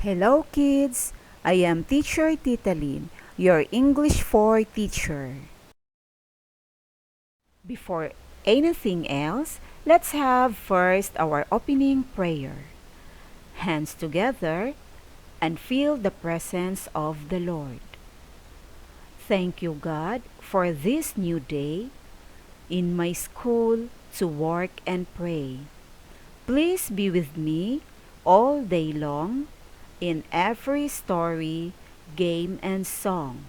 Hello kids, I am teacher Tita, your English 4 teacher. Before anything else, let's have first our opening prayer. Hands together and feel the presence of the Lord. Thank you, God, for this new day in my school to work and pray. Please be with me all day long in every story, game, and song.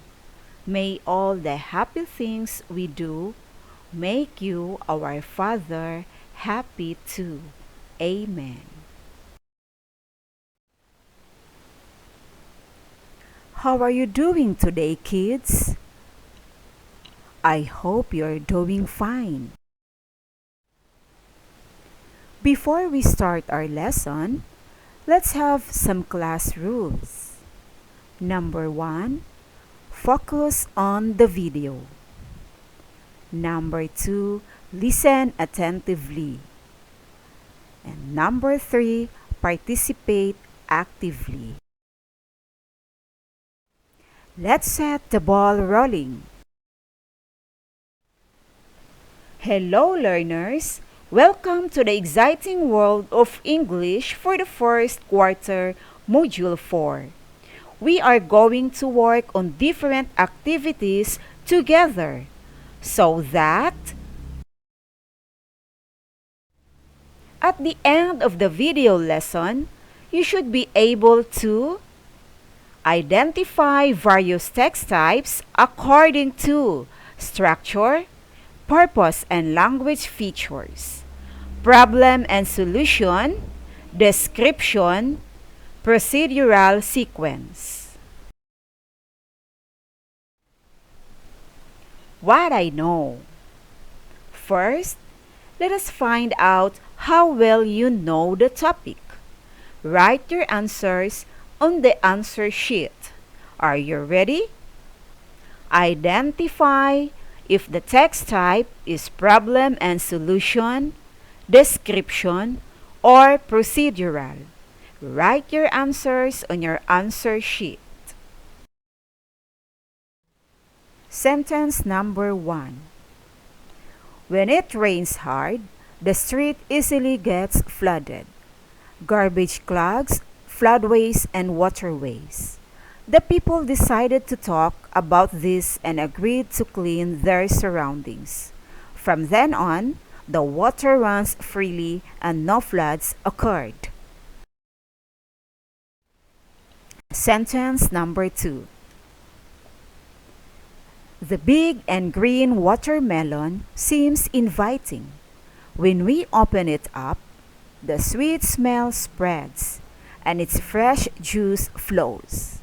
May all the happy things we do make you, our Father, happy too. Amen. How are you doing today, kids? I hope you're doing fine. Before we start our lesson, let's have some class rules. Number 1, focus on the video. Number 2, listen attentively. And number 3, participate actively. Let's set the ball rolling. Hello learners! Welcome to the exciting world of English for the first quarter, Module 4. We are going to work on different activities together so that at the end of the video lesson, you should be able to identify various text types according to structure, purpose and language features, problem and solution, description, procedural sequence. What I know. First, let us find out how well you know the topic. Write your answers on the answer sheet. Are you ready? Identify if the text type is problem and solution, description, or procedural. Write your answers on your answer sheet. Sentence number 1. When it rains hard, the street easily gets flooded. Garbage clogs floodways and waterways. The people decided to talk about this and agreed to clean their surroundings. From then on, the water runs freely and no floods occurred. Sentence number 2. The big and green watermelon seems inviting. When we open it up, the sweet smell spreads and its fresh juice flows.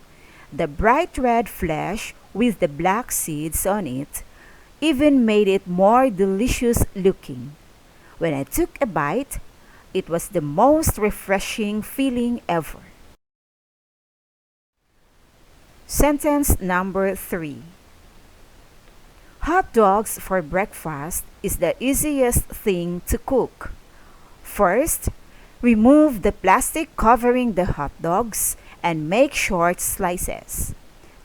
The bright red flesh with the black seeds on it even made it more delicious looking. When I took a bite, it was the most refreshing feeling ever. Sentence number 3. Hot dogs for breakfast is the easiest thing to cook. First, remove the plastic covering the hot dogs and make short slices.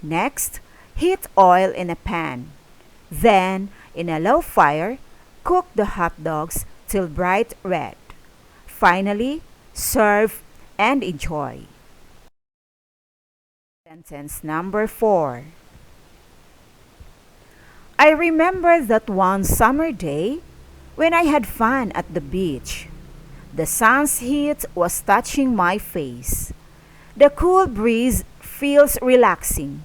Next, heat oil in a pan. Then, in a low fire, cook the hot dogs till bright red. Finally, serve and enjoy. Sentence number 4. I remember that one summer day when I had fun at the beach. The sun's heat was touching my face. The cool breeze feels relaxing.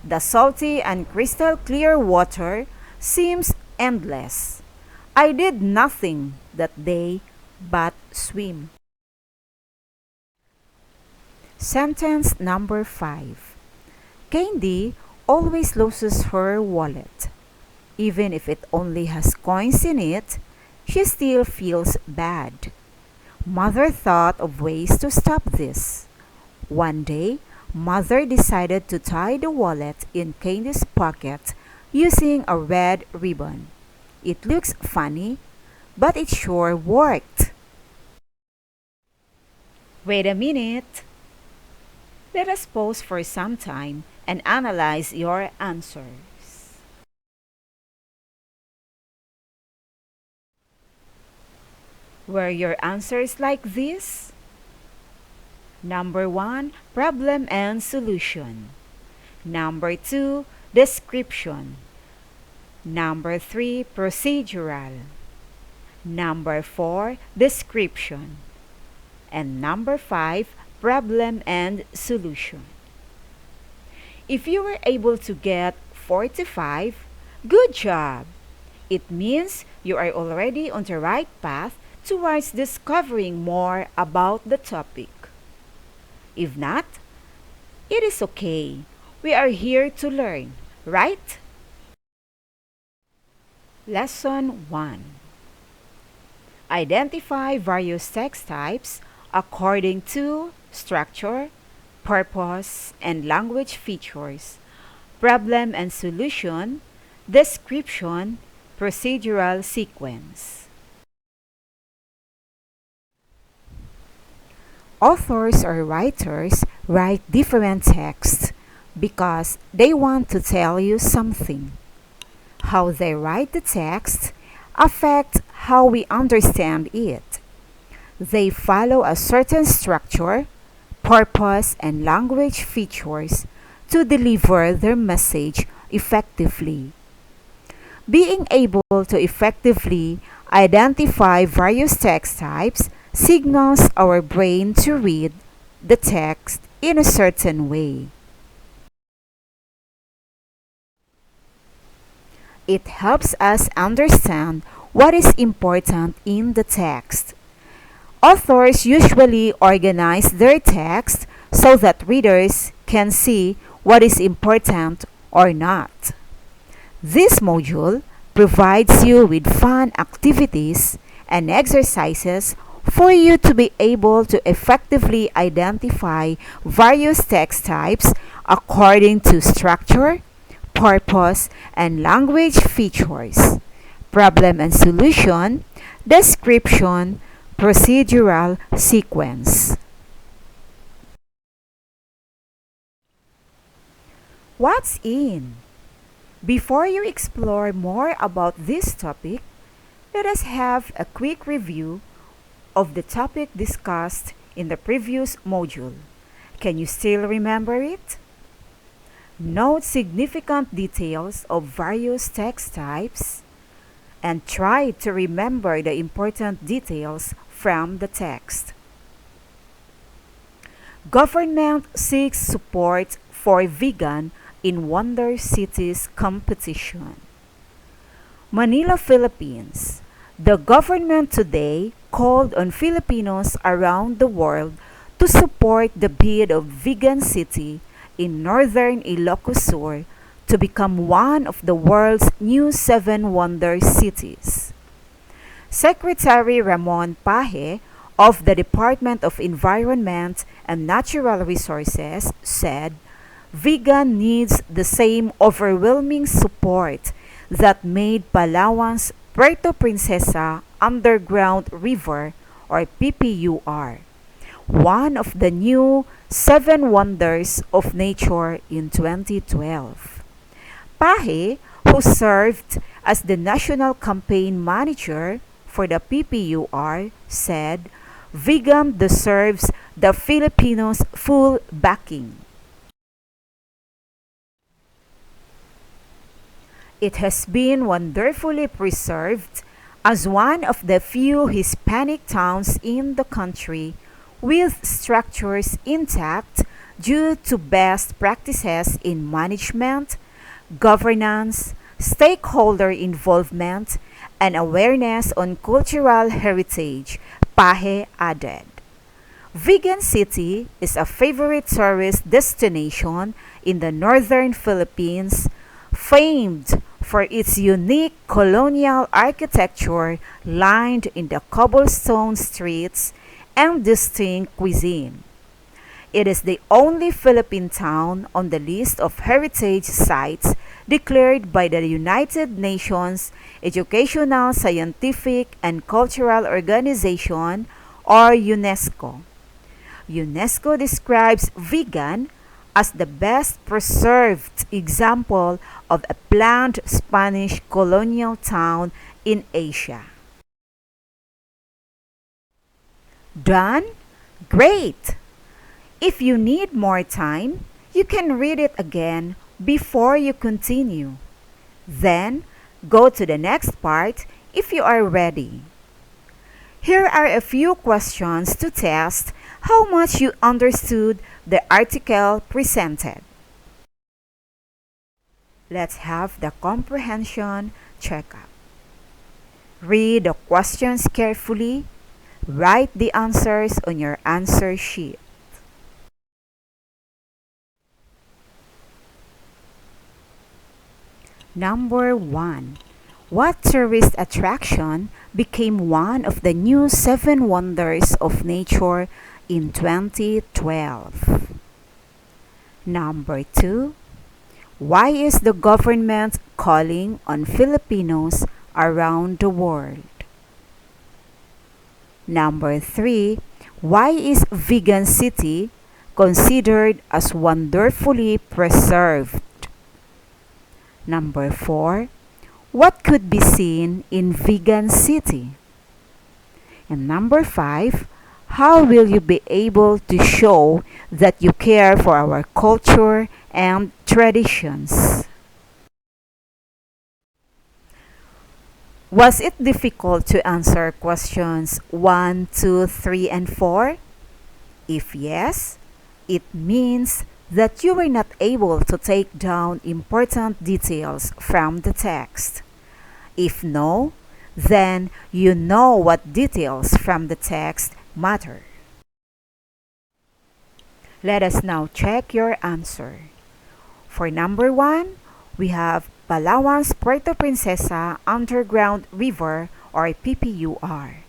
The salty and crystal clear water seems endless. I did nothing that day but swim. Sentence number 5. Candy always loses her wallet. Even if it only has coins in it, she still feels bad. Mother thought of ways to stop this. One day, Mother decided to tie the wallet in Candy's pocket using a red ribbon. It looks funny, but it sure worked. Wait a minute. Let us pause for some time and analyze your answers. Were your answers like this? Number 1, problem and solution. Number 2, description. Number 3, procedural. Number 4, description. And number 5, problem and solution. If you were able to get 45, good job! It means you are already on the right path towards discovering more about the topic. If not, it is okay. We are here to learn, right? Lesson 1. Identify various text types according to structure, purpose, and language features, problem and solution, description, procedural sequence. Authors or writers write different texts because they want to tell you something. How they write the text affects how we understand it. They follow a certain structure, purpose, and language features to deliver their message effectively. Being able to effectively identify various text types signals our brain to read the text in a certain way. It helps us understand what is important in the text. Authors usually organize their text so that readers can see what is important or not. This module provides you with fun activities and exercises for you to be able to effectively identify various text types according to structure, purpose, and language features, problem and solution, description, procedural sequence. What's in? Before you explore more about this topic, let us have a quick review of the topic discussed in the previous module. Can you still remember it? Note significant details of various text types and try to remember the important details from the text. Government seeks support for vegan in Wonder Cities competition. Manila, Philippines. The government today called on Filipinos around the world to support the bid of Vegan City in northern Ilocos Sur to become one of the world's new 7 wonder cities. Secretary Ramon Paje of the Department of Environment and Natural Resources said, "Vegan needs the same overwhelming support that made Palawan's Puerto Princesa Underground River, or PPUR, one of the new 7 wonders of nature in 2012. Paje, who served as the national campaign manager for the PPUR, said, "Vegan deserves the Filipinos' full backing." It has been wonderfully preserved as one of the few Hispanic towns in the country with structures intact due to best practices in management, governance, stakeholder involvement, and awareness on cultural heritage, Paje added. Vegan City is a favorite tourist destination in the northern Philippines, famed for its unique colonial architecture lined in the cobblestone streets and distinct cuisine. It is the only Philippine town on the list of heritage sites declared by the United Nations Educational, Scientific, and Cultural Organization, or UNESCO. UNESCO describes vegan as the best preserved example of a planned Spanish colonial town in Asia. Done? Great! If you need more time, you can read it again before you continue. Then, go to the next part if you are ready. Here are a few questions to test how much you understood the article presented. Let's have the comprehension checkup. Read the questions carefully. Write the answers on your answer sheet. Number 1. What tourist attraction became one of the new 7 wonders of nature in 2012? Number 2. Why is the government calling on Filipinos around the world? Number 3. Why is Vegan City considered as wonderfully preserved? Number 4. What could be seen in Vegan City? And number 5. How will you be able to show that you care for our culture and traditions? Was it difficult to answer questions 1, 2, 3, and 4? If yes, it means that you were not able to take down important details from the text. If no, then you know what details from the text matter. Let us now check your answer. For number 1, we have Palawan's Puerto Princesa Underground River or PPUR.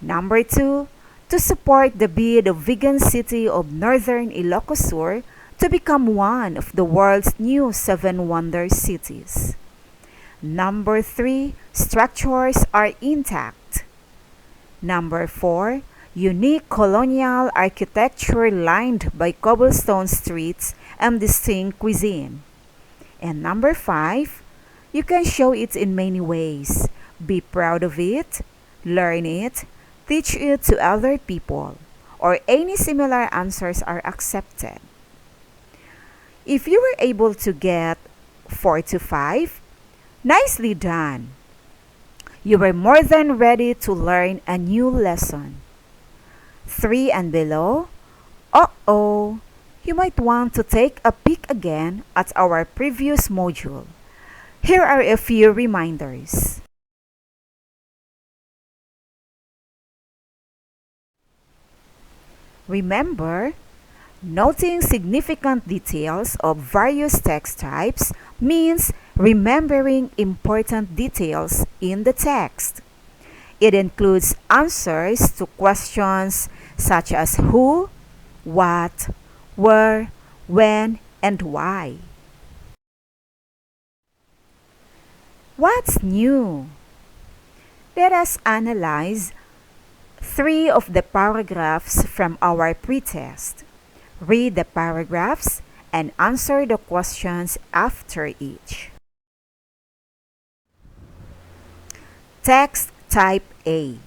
Number 2, to support the bid of Vegan City of Northern Ilocos Sur to become one of the world's new 7 wonder cities. Number 3, structures are intact. Number 4, unique colonial architecture lined by cobblestone streets and distinct cuisine. And number 5, you can show it in many ways. Be proud of it, learn it, teach it to other people, or any similar answers are accepted. If you were able to get 4 to 5, nicely done. You were more than ready to learn a new lesson. 3 and below, uh-oh, you might want to take a peek again at our previous module. Here are a few reminders. Remember, noting significant details of various text types means remembering important details in the text. It includes answers to questions such as who, what, where, when, and why. What's new? Let us analyze 3 of the paragraphs from our pretest. Read the paragraphs and answer the questions after each. Text Type A.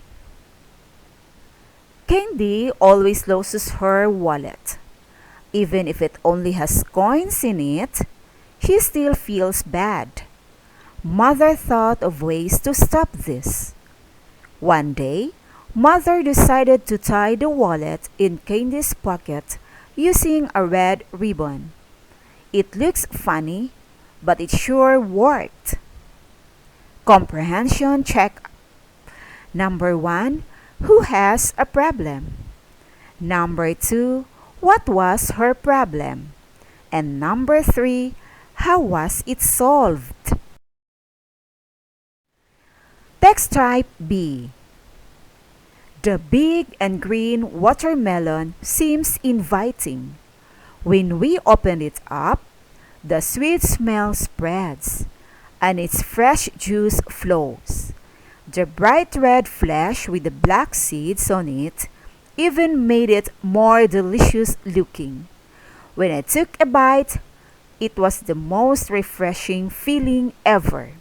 Candy always loses her wallet. Even if it only has coins in it, she still feels bad. Mother thought of ways to stop this. One day, Mother decided to tie the wallet in Candy's pocket using a red ribbon. It looks funny, but it sure worked. Comprehension check. Number 1, who has a problem? Number 2, what was her problem? And number 3, how was it solved? Text type B. The big and green watermelon seems inviting. When we open it up, the sweet smell spreads, and its fresh juice flows. The bright red flesh with the black seeds on it even made it more delicious looking. When I took a bite, it was the most refreshing feeling ever.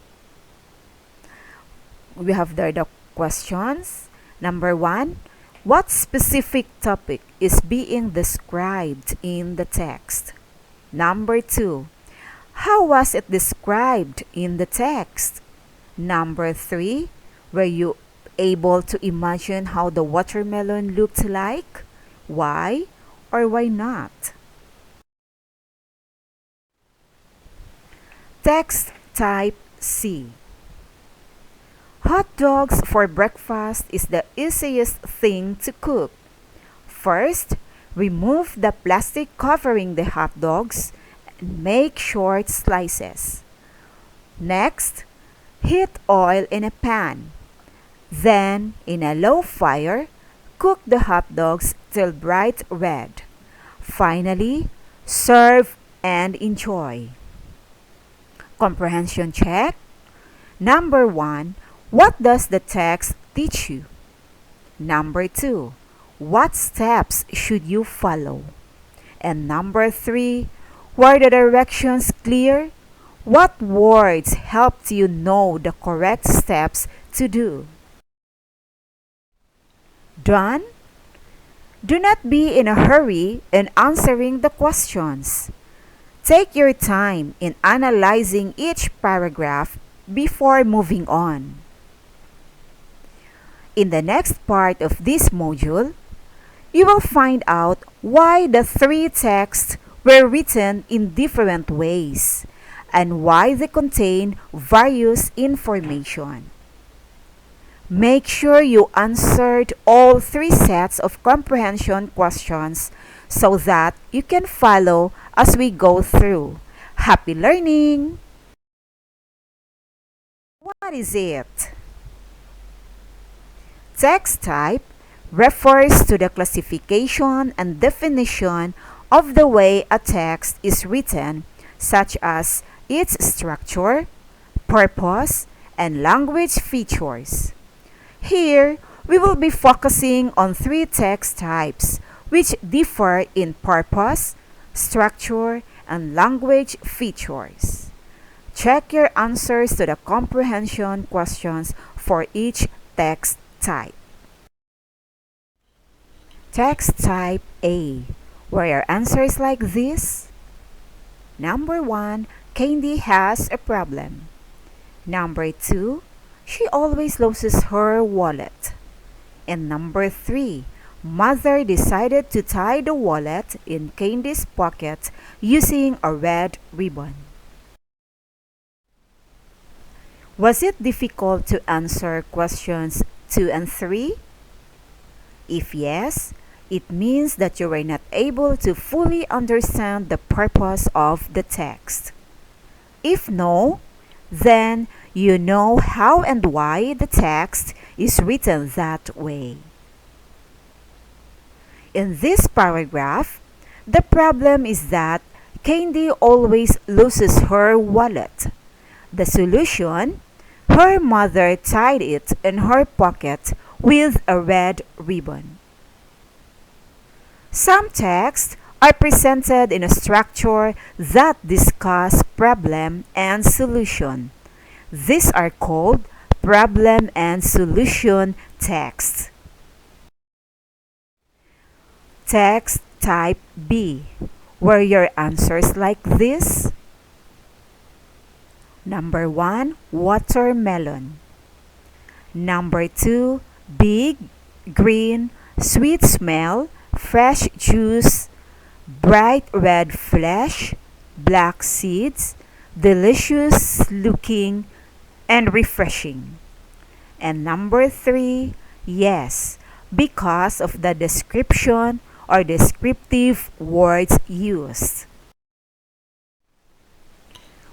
We have there the questions. Number one, what specific topic is being described in the text? Number two, how was it described in the text? Number three, were you able to imagine how the watermelon looked like? Why or why not? Text type C. Hot dogs for breakfast is the easiest thing to cook. First, remove the plastic covering the hot dogs and make short slices. Next, heat oil in a pan. Then, in a low fire, cook the hot dogs till bright red. Finally, serve and enjoy. Comprehension check. Number one, what does the text teach you? Number two, what steps should you follow? And number three, were the directions clear? What words helped you know the correct steps to do? Done? Do not be in a hurry in answering the questions. Take your time in analyzing each paragraph before moving on. In the next part of this module, you will find out why the three texts were written in different ways and why they contain various information. Make sure you answered all three sets of comprehension questions so that you can follow as we go through. Happy learning! What is it? Text type refers to the classification and definition of the way a text is written, such as its structure, purpose, and language features. Here, we will be focusing on three text types which differ in purpose, structure, and language features. Check your answers to the comprehension questions for each text type. Text type A. Were your answers like this? Number 1, Candy has a problem. Number 2, she always loses her wallet. And number 3, Mother decided to tie the wallet in Candy's pocket using a red ribbon. Was it difficult to answer questions 2 and 3? If yes, it means that you were not able to fully understand the purpose of the text. If no, then you know how and why the text is written that way. In this paragraph, the problem is that Candy always loses her wallet. The solution: her mother tied it in her pocket with a red ribbon. Some texts are presented in a structure that discuss problem and solution. These are called problem and solution texts. Text type B. Were your answers like this? Number 1, watermelon. Number 2, big, green, sweet smell, fresh juice, bright red flesh, black seeds, delicious looking, and refreshing. And number 3, yes, because of the description or descriptive words used.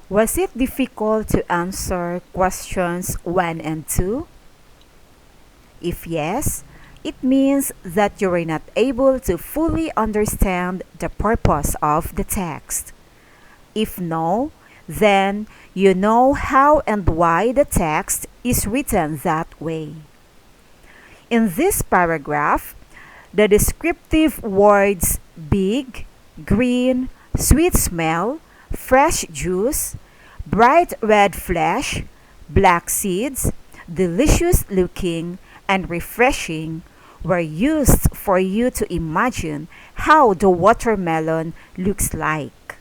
Was it difficult to answer questions 1 and 2? If yes, it means that you were not able to fully understand the purpose of the text. If no, then you know how and why the text is written that way. In this paragraph, The descriptive words big, green, sweet smell, fresh juice, bright red flesh, black seeds, delicious looking, and refreshing were used for you to imagine how the watermelon looks like.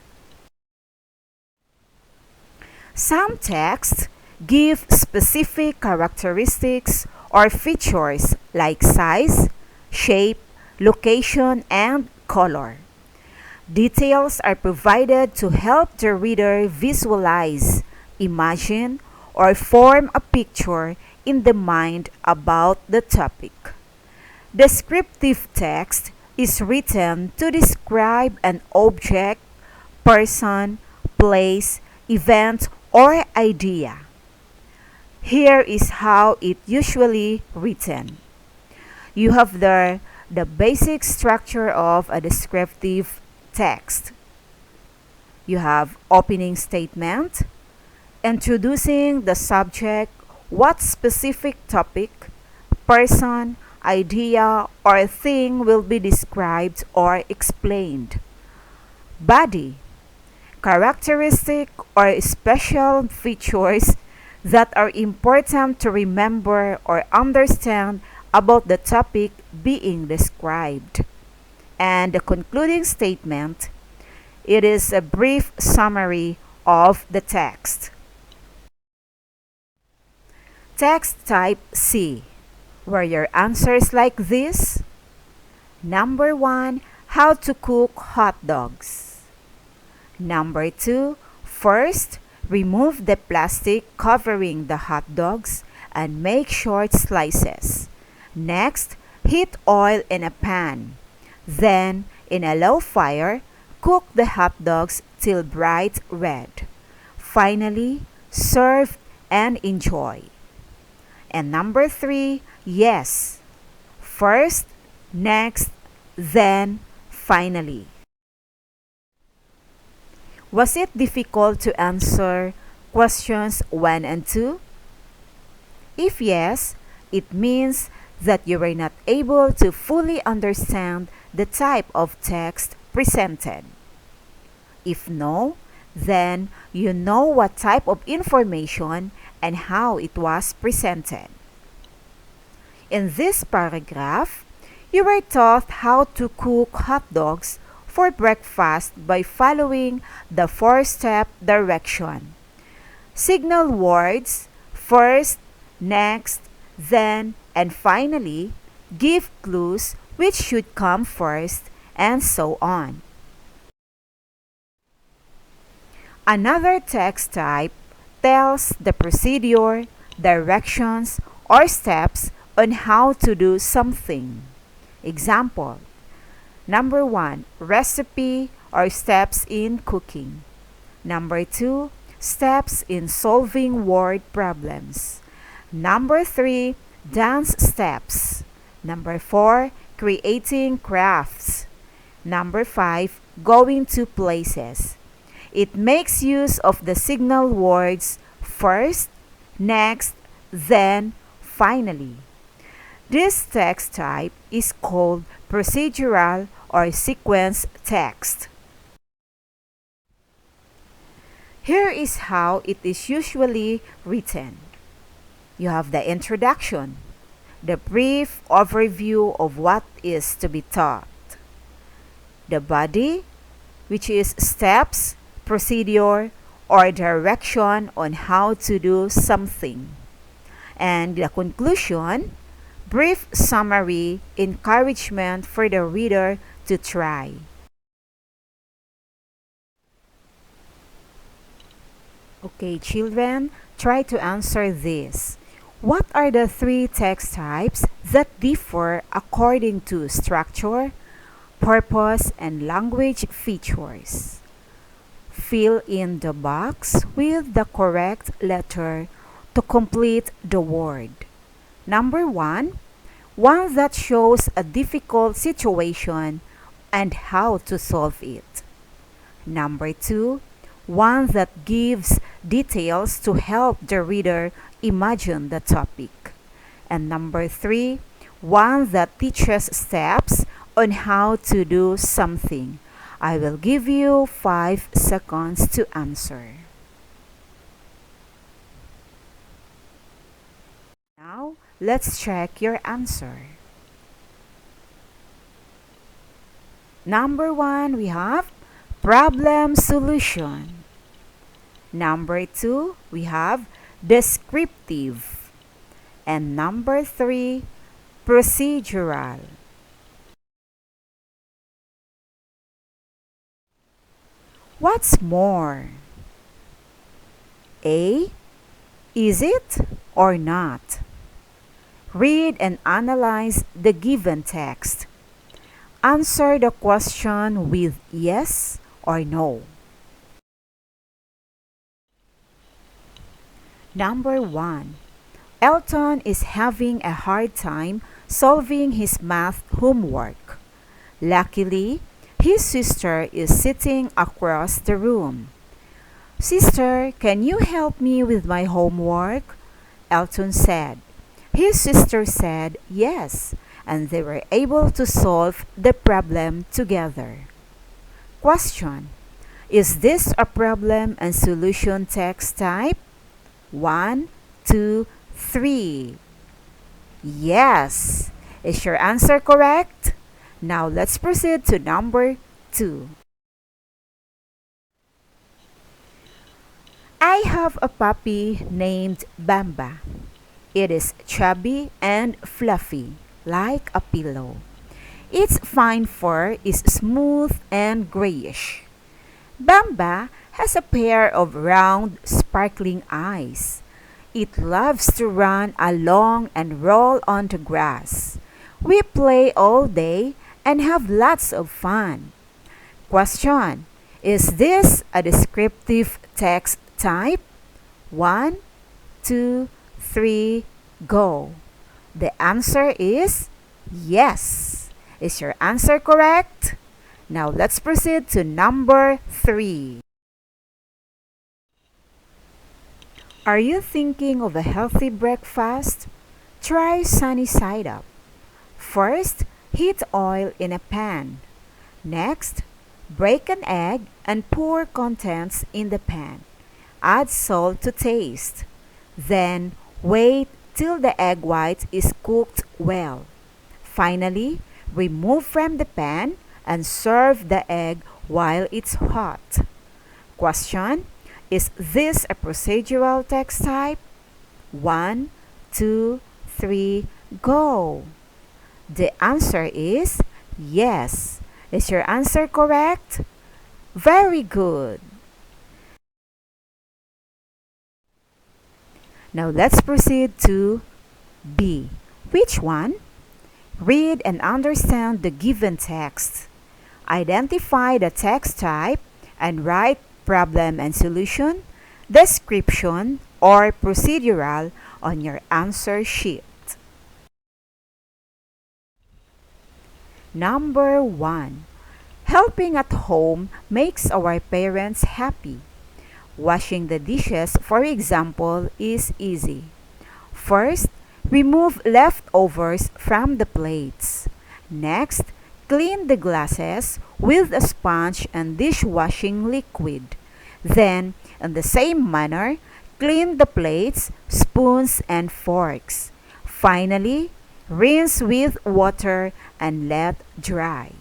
Some texts give specific characteristics or features like size, shape, location, and color. Details are provided to help the reader visualize, imagine, or form a picture in the mind about the topic. Descriptive text is written to describe an object, person, place, event, or idea. Here is how it usually written. You have the basic structure of a descriptive text. You have opening statement, introducing the subject, what specific topic, person, idea, or thing will be described or explained. Body, characteristic or special features that are important to remember or understand about the topic being described. And the concluding statement, it is a brief summary of the text. Text type C. Were your answers like this? Number 1, how to cook hot dogs. Number 2, first, remove the plastic covering the hot dogs and make short slices. Next, heat oil in a pan. Then, in a low fire, cook the hot dogs till bright red. Finally, serve and enjoy. And number 3, yes. First, next, then, finally. Was it difficult to answer questions 1 and 2? If yes, it means that you were not able to fully understand the type of text presented. If no, then you know what type of information and how it was presented. In this paragraph, you were taught how to cook hot dogs for breakfast by following the 4-step direction. Signal words first, next, then, and finally give clues which should come first, and so on. Another text type tells the procedure, directions, or steps on how to do something. Example, number 1, recipe or steps in cooking. Number 2, steps in solving word problems. Number 3, dance steps. Number 4, creating crafts. Number 5, going to places. It makes use of the signal words first, next, then, finally. This text type is called procedural or sequence text. Here is how it is usually written. You have the introduction, the brief overview of what is to be taught. The body, which is steps, procedure, or direction on how to do something. And the conclusion, brief summary, encouragement for the reader to try. Okay, children, try to answer this. What are the 3 text types that differ according to structure, purpose, and language features? Fill in the box with the correct letter to complete the word. Number 1, one that shows a difficult situation and how to solve it. Number 2, one that gives details to help the reader imagine the topic. And number 3, one that teaches steps on how to do something. I will give you 5 seconds to answer. Now, let's check your answer. Number 1, we have problem solution. Number 2, we have descriptive. And number 3, procedural. What's more? A. Is it or not? Read and analyze the given text. Answer the question with yes or no. Number 1. Elton is having a hard time solving his math homework. Luckily, his sister is sitting across the room. Sister, can you help me with my homework? Elton said. His sister said yes, and they were able to solve the problem together. Question. Is this a problem and solution text type? 1, 2, 3. Yes. Is your answer correct? Now let's proceed to number 2. I have a puppy named Bamba. It is chubby and fluffy, like a pillow. Its fine fur is smooth and grayish. Bamba has a pair of round, sparkling eyes. It loves to run along and roll on the grass. We play all day and have lots of fun. Question. Is this a descriptive text type? 1, 2, 3, go. The answer is yes. Is your answer correct? Now let's proceed to number 3. Are you thinking of a healthy breakfast? Try sunny side up. First, heat oil in a pan. Next, break an egg and pour contents in the pan. Add salt to taste. Then, wait till the egg white is cooked well. Finally, remove from the pan and serve the egg while it's hot. Question. Is this a procedural text type? 1, 2, 3, go. The answer is yes. Is your answer correct? Very good. Now let's proceed to B. Which one? Read and understand the given text. Identify the text type and write problem and solution, description, or procedural on your answer sheet. Number 1. Helping at home makes our parents happy. Washing the dishes, for example, is easy. First, remove leftovers from the plates. Next, clean the glasses with a sponge and dishwashing liquid. Then, in the same manner, clean the plates, spoons, and forks. Finally, rinse with water and let dry.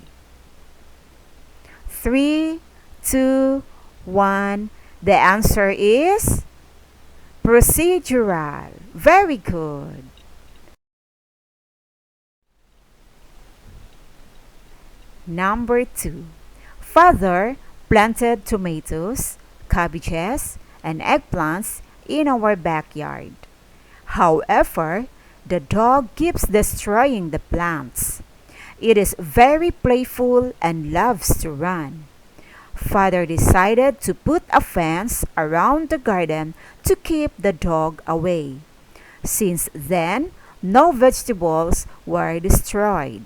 3, 2, 1. The answer is procedural. Very good. Number 2. Father planted tomatoes, cabbages, and eggplants in our backyard. However, the dog keeps destroying the plants. It is very playful and loves to run. Father decided to put a fence around the garden to keep the dog away. Since then, no vegetables were destroyed.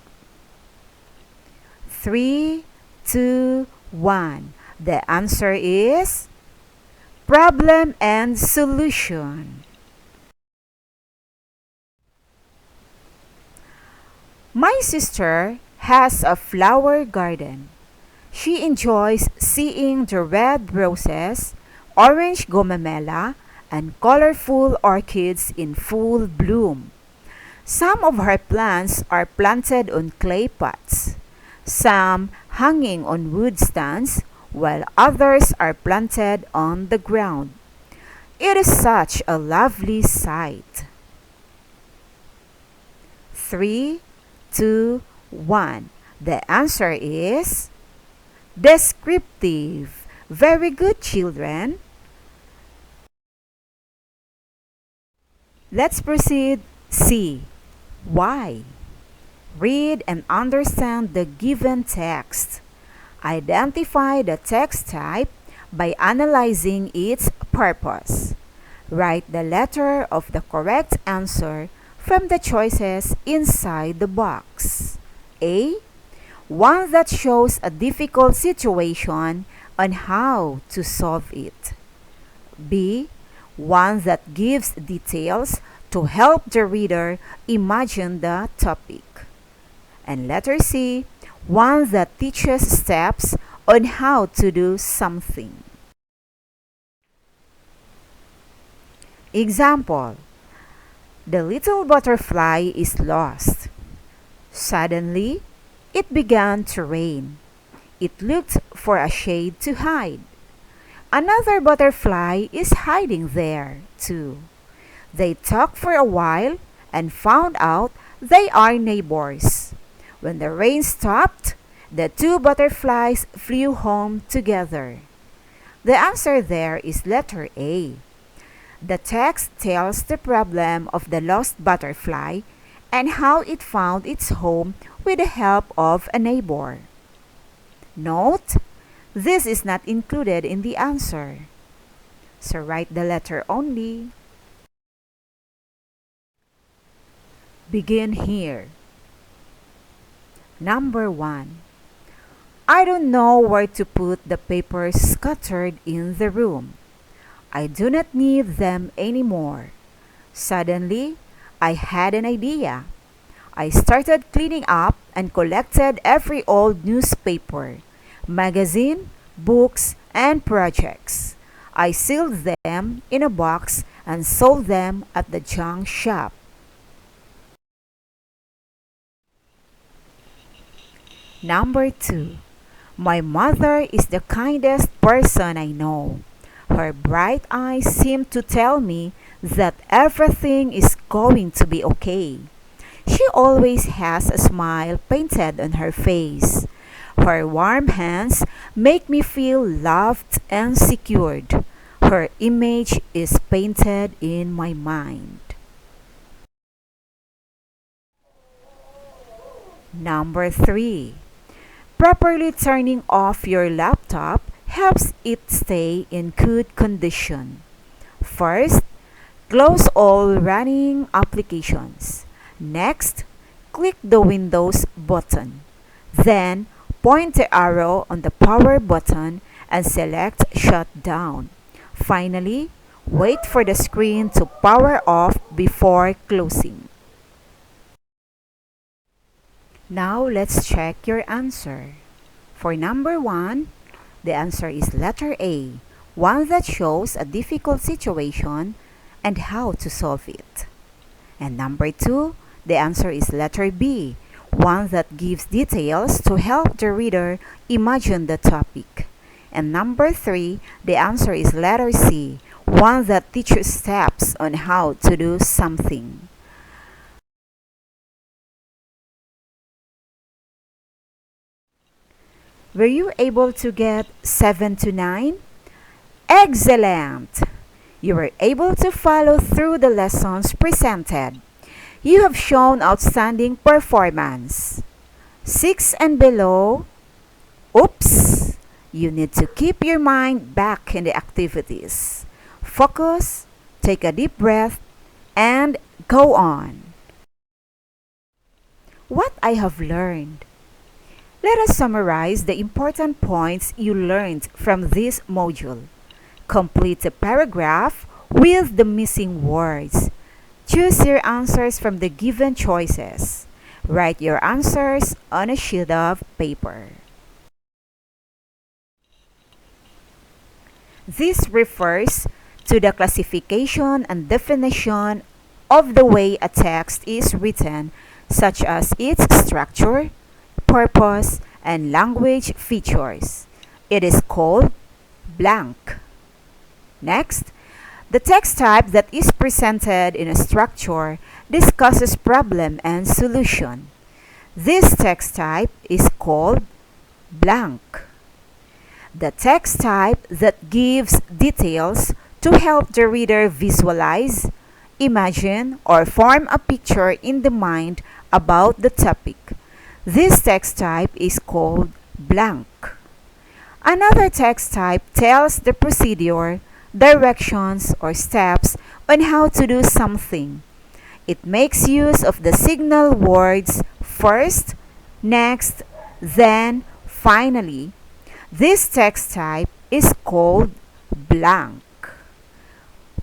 3, 2, 1. The answer is problem and solution. My sister has a flower garden. She enjoys seeing the red roses, orange gomamela, and colorful orchids in full bloom. Some of her plants are planted on clay pots, some hanging on wood stands, while others are planted on the ground. It is such a lovely sight. 3, 2, 1. The answer is descriptive. Very good, children. Let's proceed. C. Why? Read and understand the given text. Identify the text type by analyzing its purpose. Write the letter of the correct answer from the choices inside the box. A. One that shows a difficult situation and how to solve it. B. One that gives details to help the reader imagine the topic. And letter C. One that teaches steps on how to do something. Example: the little butterfly is lost. Suddenly, it began to rain. It looked for a shade to hide. Another butterfly is hiding there, too. They talked for a while and found out they are neighbors. When the rain stopped, the two butterflies flew home together. The answer there is letter A. The text tells the problem of the lost butterfly and how it found its home with the help of a neighbor. Note, this is not included in the answer. So write the letter only. Begin here. Number 1. I don't know where to put the papers scattered in the room. I do not need them anymore. Suddenly, I had an idea. I started cleaning up and collected every old newspaper, magazine, books, and projects. I sealed them in a box and sold them at the junk shop. Number 2. My mother is the kindest person I know. Her bright eyes seem to tell me that everything is going to be okay. She always has a smile painted on her face. Her warm hands make me feel loved and secured. Her image is painted in my mind. Number 3. Properly turning off your laptop helps it stay in good condition. First, close all running applications. Next, click the Windows button. Then, point the arrow on the power button and select Shut Down. Finally, wait for the screen to power off before closing. Now, let's check your answer. For number 1, the answer is letter A, one that shows a difficult situation and how to solve it. And number 2, the answer is letter B, one that gives details to help the reader imagine the topic. And number 3, the answer is letter C, one that teaches steps on how to do something. Were you able to get 7 to 9? Excellent! You were able to follow through the lessons presented. You have shown outstanding performance. 6 and below, oops! You need to keep your mind back in the activities. Focus, take a deep breath, and go on. What I have learned. Let us summarize the important points you learned from this module. Complete the paragraph with the missing words. Choose your answers from the given choices. Write your answers on a sheet of paper. This refers to the classification and definition of the way a text is written, such as its structure, purpose, and language features. It is called blank. Next, the text type that is presented in a structure discusses problem and solution. This text type is called blank. The text type that gives details to help the reader visualize, imagine, or form a picture in the mind about the topic. This text type is called blank. Another text type tells the procedure, directions, or steps on how to do something. It makes use of the signal words first, next, then, finally. This text type is called blank.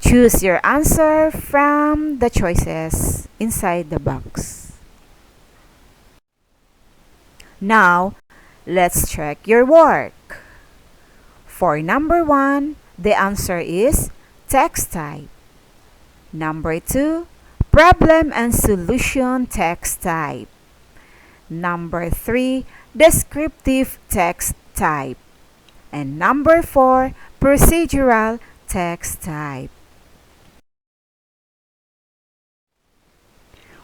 Choose your answer from the choices inside the box. Now, let's check your work. For number 1, the answer is text type. Number 2, problem and solution text type. Number 3, descriptive text type. And number 4, procedural text type.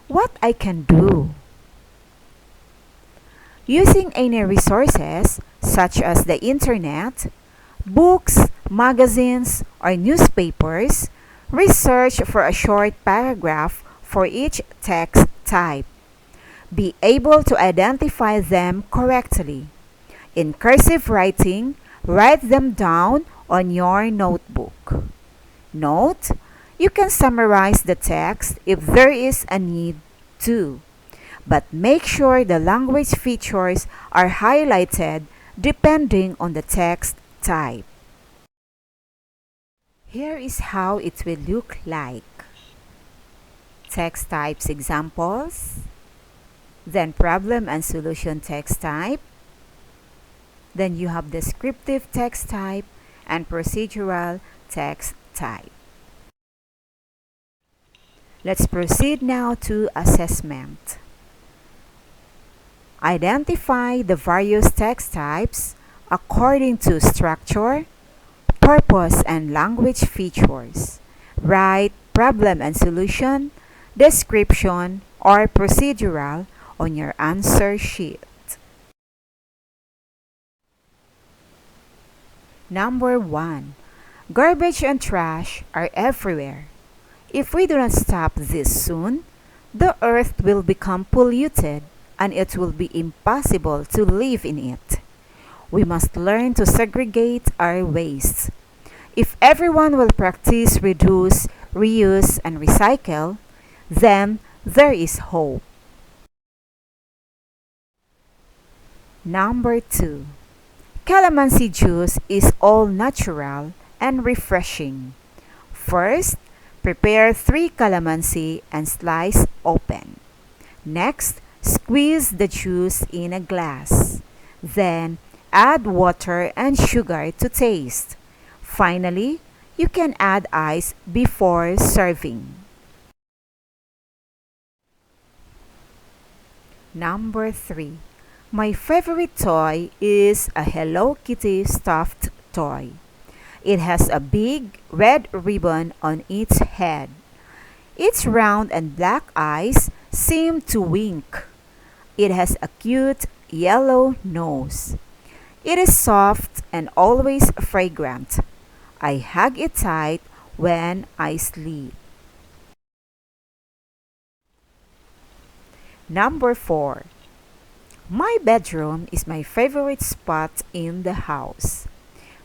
What I can do? Using any resources such as the internet, books, magazines, or newspapers, research for a short paragraph for each text type. Be able to identify them correctly. In cursive writing, write them down on your notebook. Note, you can summarize the text if there is a need to, but make sure the language features are highlighted depending on the text type. Here is how it will look like. Text types examples, then problem and solution text type, then you have descriptive text type and procedural text type. Let's proceed now to assessment. Identify the various text types according to structure, purpose, and language features. Write problem and solution, description, or procedural on your answer sheet. Number 1. Garbage and trash are everywhere. If we do not stop this soon, the earth will become polluted and it will be impossible to live in it. We must learn to segregate our waste. If everyone will practice reduce, reuse, and recycle, then there is hope. Number 2. Calamansi juice is all natural and refreshing. First, prepare 3 calamansi and slice open. Next, squeeze the juice in a glass. Then, add water and sugar to taste. Finally, you can add ice before serving. Number 3. My favorite toy is a Hello Kitty stuffed toy. It has a big red ribbon on its head. Its round and black eyes seem to wink. It has a cute yellow nose. It is soft and always fragrant. I hug it tight when I sleep. Number 4. My bedroom is my favorite spot in the house.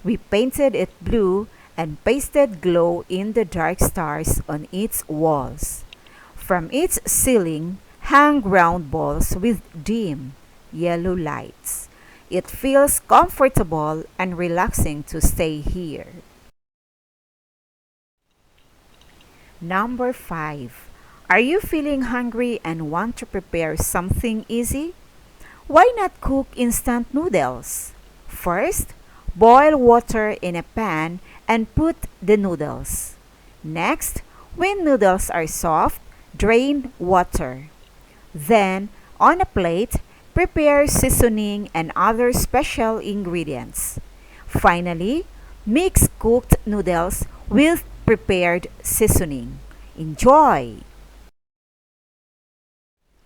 We painted it blue and pasted glow in the dark stars on its walls. From its ceiling hang round balls with dim yellow lights. It feels comfortable and relaxing to stay here. Number 5. Are you feeling hungry and want to prepare something easy? Why not cook instant noodles? First, boil water in a pan and put the noodles. Next, when noodles are soft, drain water. Then, on a plate, prepare seasoning and other special ingredients. Finally, mix cooked noodles with prepared seasoning. Enjoy!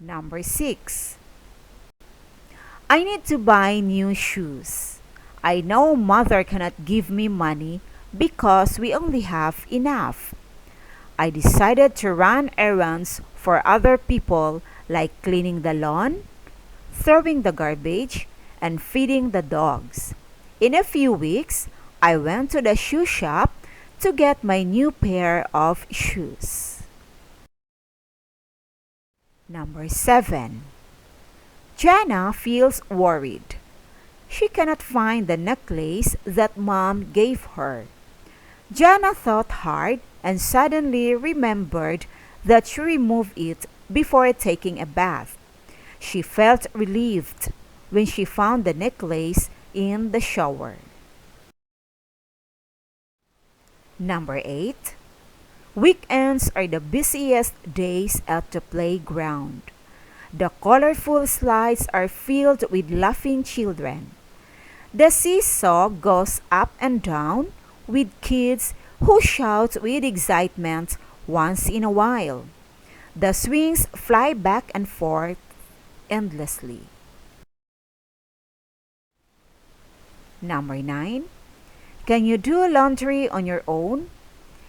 Number 6. I need to buy new shoes. I know mother cannot give me money because we only have enough. I decided to run errands for other people like cleaning the lawn, throwing the garbage, and feeding the dogs. In a few weeks, I went to the shoe shop to get my new pair of shoes. Number 7. Jana feels worried. She cannot find the necklace that mom gave her. Jana thought hard and suddenly remembered that she removed it before taking a bath. She felt relieved when she found the necklace in the shower. Number 8. Weekends are the busiest days at the playground. The colorful slides are filled with laughing children. The seesaw goes up and down with kids who shout with excitement once in a while. The swings fly back and forth endlessly. Number 9. Can you do laundry on your own?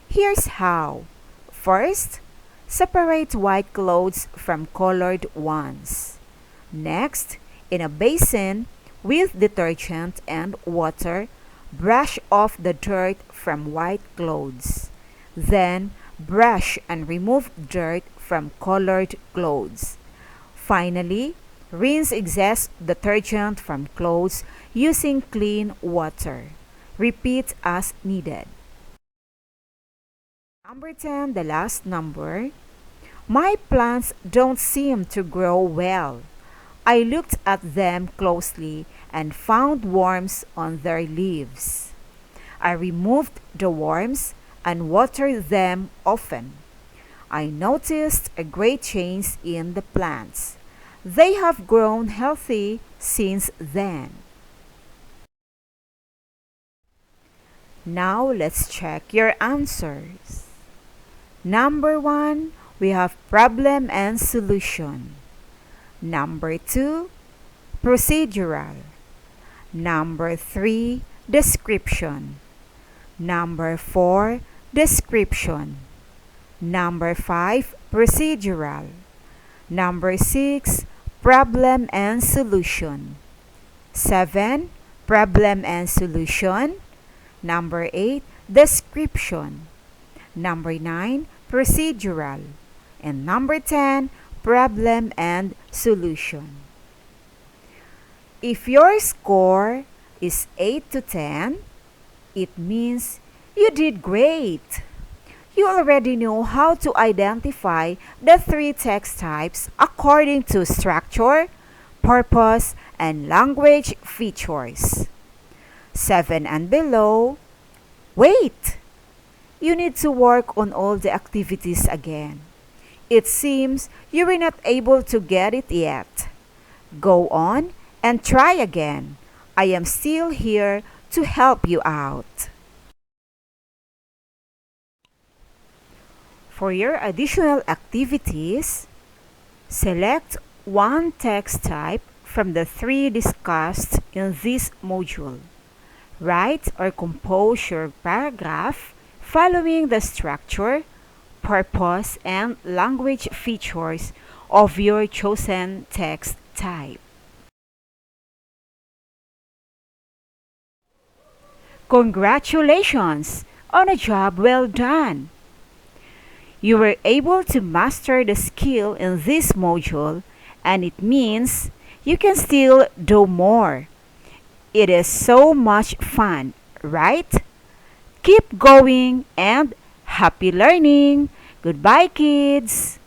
Here's how. First, separate white clothes from colored ones. Next, in a basin with detergent and water, brush off the dirt from white clothes. Then, brush and remove dirt from colored clothes. Finally, rinse excess detergent from clothes using clean water. Repeat as needed. Number 10, the last number. My plants don't seem to grow well. I looked at them closely and found worms on their leaves. I removed the worms and watered them often. I noticed a great change in the plants. They have grown healthy since then. Now let's check your answers. Number 1, we have problem and solution. Number 2, procedural. Number 3, description. Number 4, description. Number 5, procedural. Number 6, problem and solution. 7, problem and solution. Number 8, description. Number 9, procedural. And number 10, problem and solution. If your score is 8 to 10, it means you did great. You already know how to identify the 3 text types according to structure, purpose, and language features. 7 and below, wait! You need to work on all the activities again. It seems you were not able to get it yet. Go on and try again. I am still here to help you out. For your additional activities, select one text type from the 3 discussed in this module. Write or compose your paragraph following the structure, purpose, and language features of your chosen text type. Congratulations on a job well done! You were able to master the skill in this module, and it means you can still do more. It is so much fun, right? Keep going and happy learning! Goodbye, kids!